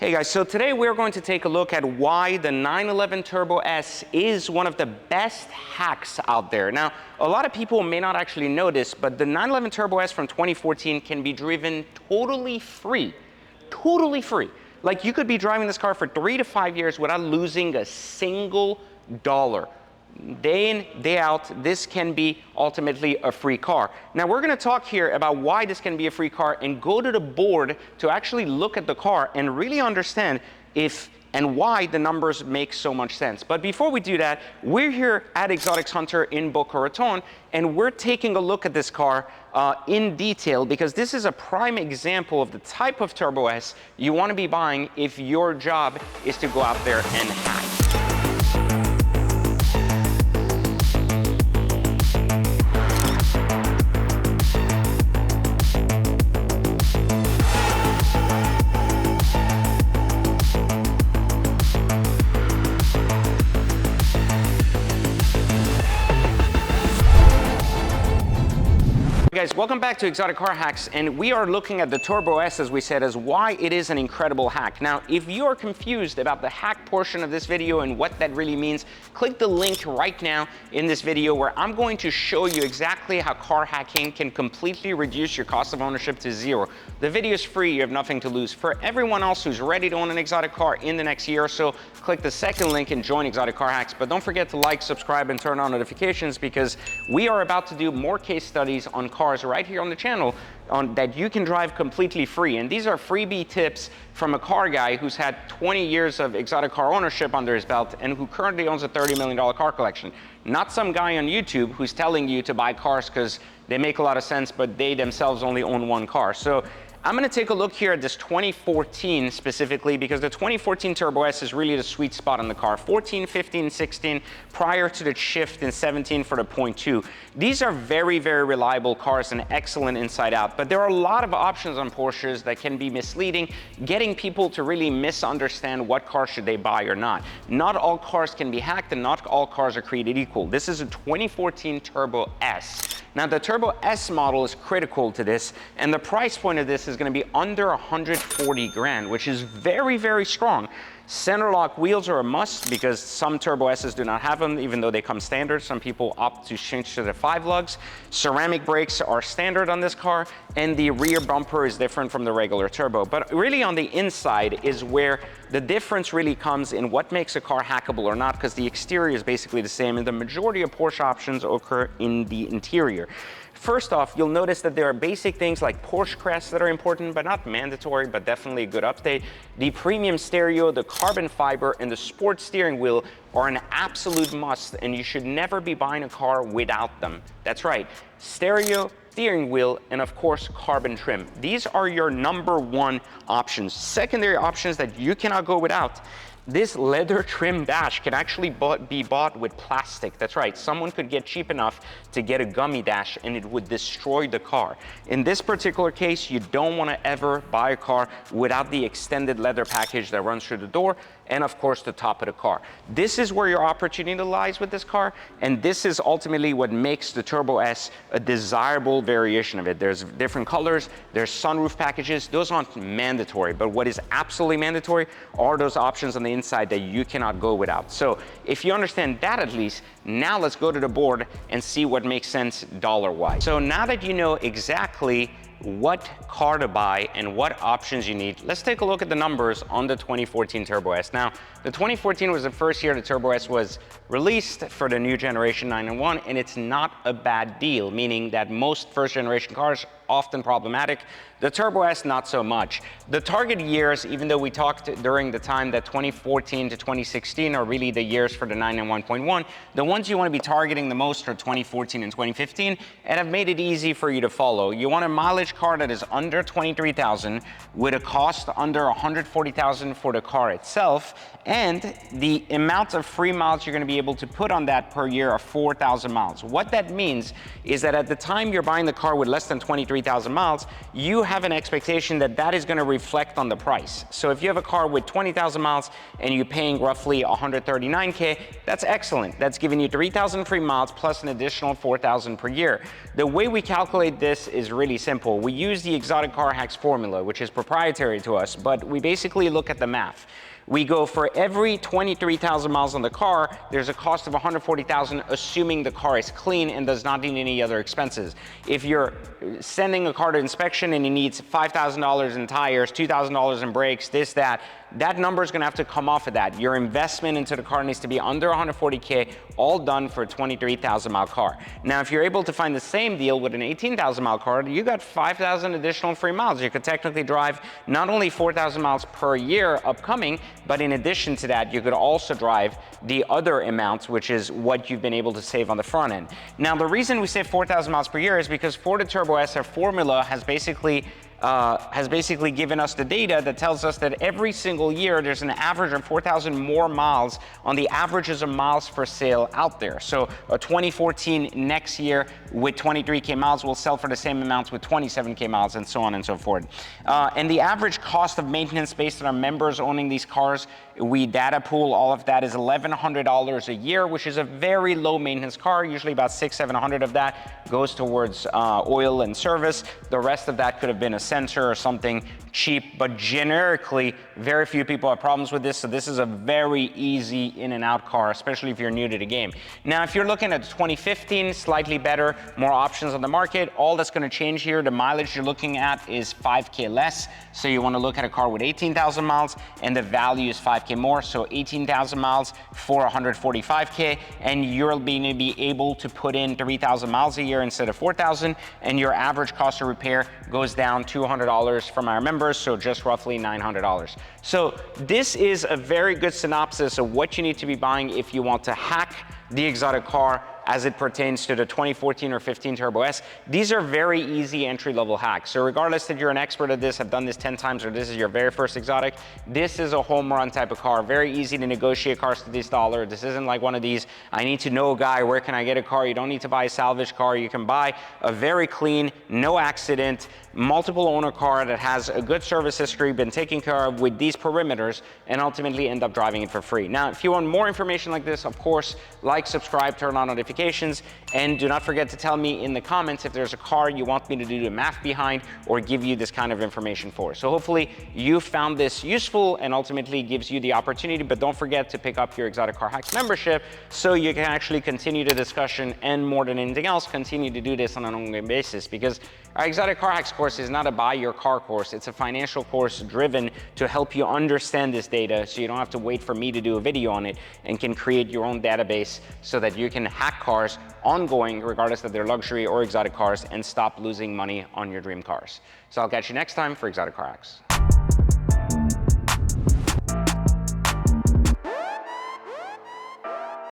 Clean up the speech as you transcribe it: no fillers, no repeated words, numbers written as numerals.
Hey guys, so today we're going to take a look at why the 911 Turbo S is one of the best hacks out there. Now, a lot of people may not actually know this, but the 911 Turbo S from 2014 can be driven totally free. Totally free. Like you could be driving this car for 3 to 5 years without losing a single dollar. Day in, day out, this can be ultimately a free car. Now we're going to talk here about why this can be a free car and go to the board to actually look at the car and really understand if and why the numbers make so much sense. But before we do that, we're here at Exotics Hunter in Boca Raton, and we're taking a look at this car in detail because this is a prime example of the type of Turbo S you want to be buying if your job is to go out there and hack. Guys, welcome back to Exotic Car Hacks, and we are looking at the Turbo S, as we said, as why it is an incredible hack. Now, if you are confused about the hack portion of this video and what that really means, click the link right now in this video where I'm going to show you exactly how car hacking can completely reduce your cost of ownership to zero. The video is free, you have nothing to lose. For everyone else who's ready to own an exotic car in the next year or so, click the second link and join Exotic Car Hacks. But don't forget to like, subscribe, and turn on notifications because we are about to do more case studies on cars right here on the channel that you can drive completely free. And these are freebie tips from a car guy who's had 20 years of exotic car ownership under his belt and who currently owns a $30 million car collection. Not some guy on YouTube who's telling you to buy cars because they make a lot of sense, but they themselves only own one car. So I'm going to take a look here at this 2014 specifically because the 2014 Turbo S is really the sweet spot on the car. 14, 15, 16 prior to the shift in 17 for the 0.2. These are very, very reliable cars and excellent inside out, but there are a lot of options on Porsches that can be misleading, getting people to really misunderstand what car should they buy or not. Not all cars can be hacked and not all cars are created equal. This is a 2014 Turbo S. Now the Turbo S model is critical to this, and the price point of this is going to be under 140 grand, which is very, very strong. Center lock wheels are a must because some Turbo S's do not have them, even though they come standard. Some people opt to change to the 5 lugs. Ceramic brakes are standard on this car, and the rear bumper is different from the regular Turbo. But really on the inside is where the difference really comes in what makes a car hackable or not, because the exterior is basically the same, and the majority of Porsche options occur in the interior. First off, you'll notice that there are basic things like Porsche crests that are important, but not mandatory, but definitely a good update. The premium stereo, the carbon fiber, and the sport steering wheel are an absolute must, and you should never be buying a car without them. That's right, stereo, steering wheel, and of course, carbon trim. These are your #1 options. Secondary options that you cannot go without. This leather trim dash can actually be bought with plastic. That's right, someone could get cheap enough to get a gummy dash and it would destroy the car. In this particular case, you don't want to ever buy a car without the extended leather package that runs through the door and of course the top of the car. This is where your opportunity lies with this car, and this is ultimately what makes the Turbo S a desirable variation of it. There's different colors, there's sunroof packages, those aren't mandatory, but what is absolutely mandatory are those options on the inside that you cannot go without. So if you understand that at least, now let's go to the board and see what makes sense dollar-wise. So now that you know exactly what car to buy and what options you need, let's take a look at the numbers on the 2014 Turbo S. Now, the 2014 was the first year the Turbo S was released for the new generation 911, and it's not a bad deal, meaning that most first generation cars often problematic. The Turbo S, not so much. The target years, even though we talked during the time that 2014 to 2016 are really the years for the 991.1, the ones you want to be targeting the most are 2014 and 2015, and I've made it easy for you to follow. You want a mileage car that is under 23,000 with a cost under 140,000 for the car itself, and the amount of free miles you're going to be able to put on that per year are 4,000 miles. What that means is that at the time you're buying the car with less than 23,000 23,000 miles, you have an expectation that that is gonna reflect on the price. So if you have a car with 20,000 miles and you're paying roughly 139K, that's excellent. That's giving you 3,000 free miles plus an additional 4,000 per year. The way we calculate this is really simple. We use the Exotic Car Hacks formula, which is proprietary to us, but we basically look at the math. We go for every 23,000 miles on the car, there's a cost of 140,000, assuming the car is clean and does not need any other expenses. If you're sending a car to inspection and it needs $5,000 in tires, $2,000 in brakes, this, that number is gonna have to come off of that. Your investment into the car needs to be under 140K, all done for a 23,000 mile car. Now, if you're able to find the same deal with an 18,000 mile car, you got 5,000 additional free miles. You could technically drive not only 4,000 miles per year upcoming, but in addition to that, you could also drive the other amounts, which is what you've been able to save on the front end. Now, the reason we save 4,000 miles per year is because for the Turbo S, our formula has basically given us the data that tells us that every single year there's an average of 4,000 more miles on the averages of miles for sale out there. So a 2014 next year with 23K miles will sell for the same amounts with 27K miles, and so on and so forth. And the average cost of maintenance based on our members owning these cars, we data pool all of that, is $1,100 a year, which is a very low maintenance car. Usually about $600-700 of that goes towards oil and service. The rest of that could have been a sensor or something cheap, but generically, very few people have problems with this, so this is a very easy in and out car, especially if you're new to the game. Now, if you're looking at 2015, slightly better, more options on the market, all that's gonna change here, the mileage you're looking at is 5K less, so you wanna look at a car with 18,000 miles, and the value is 5K more, so 18,000 miles for 145K, and you're gonna be able to put in 3,000 miles a year instead of 4,000, and your average cost of repair goes down $200 from our members, so just roughly $900. So this is a very good synopsis of what you need to be buying if you want to hack the exotic car as it pertains to the 2014 or 15 Turbo S. These are very easy entry-level hacks. So regardless that you're an expert at this, have done this 10 times, or this is your very first exotic, this is a home run type of car. Very easy to negotiate cars to this dollar. This isn't like one of these, I need to know a guy, where can I get a car? You don't need to buy a salvage car. You can buy a very clean, no accident, multiple owner car that has a good service history, been taken care of with these perimeters, and ultimately end up driving it for free. Now, if you want more information like this, of course, like, subscribe, turn on notifications, and do not forget to tell me in the comments if there's a car you want me to do the math behind or give you this kind of information for. So hopefully you found this useful and ultimately gives you the opportunity, but don't forget to pick up your Exotic Car Hacks membership so you can actually continue the discussion, and more than anything else, continue to do this on an ongoing basis, because our Exotic Car Hacks course is not a buy your car course. It's a financial course driven to help you understand this data so you don't have to wait for me to do a video on it, and can create your own database so that you can hack cars ongoing, regardless of their luxury or exotic cars, and stop losing money on your dream cars. So I'll catch you next time for Exotic Car Hacks.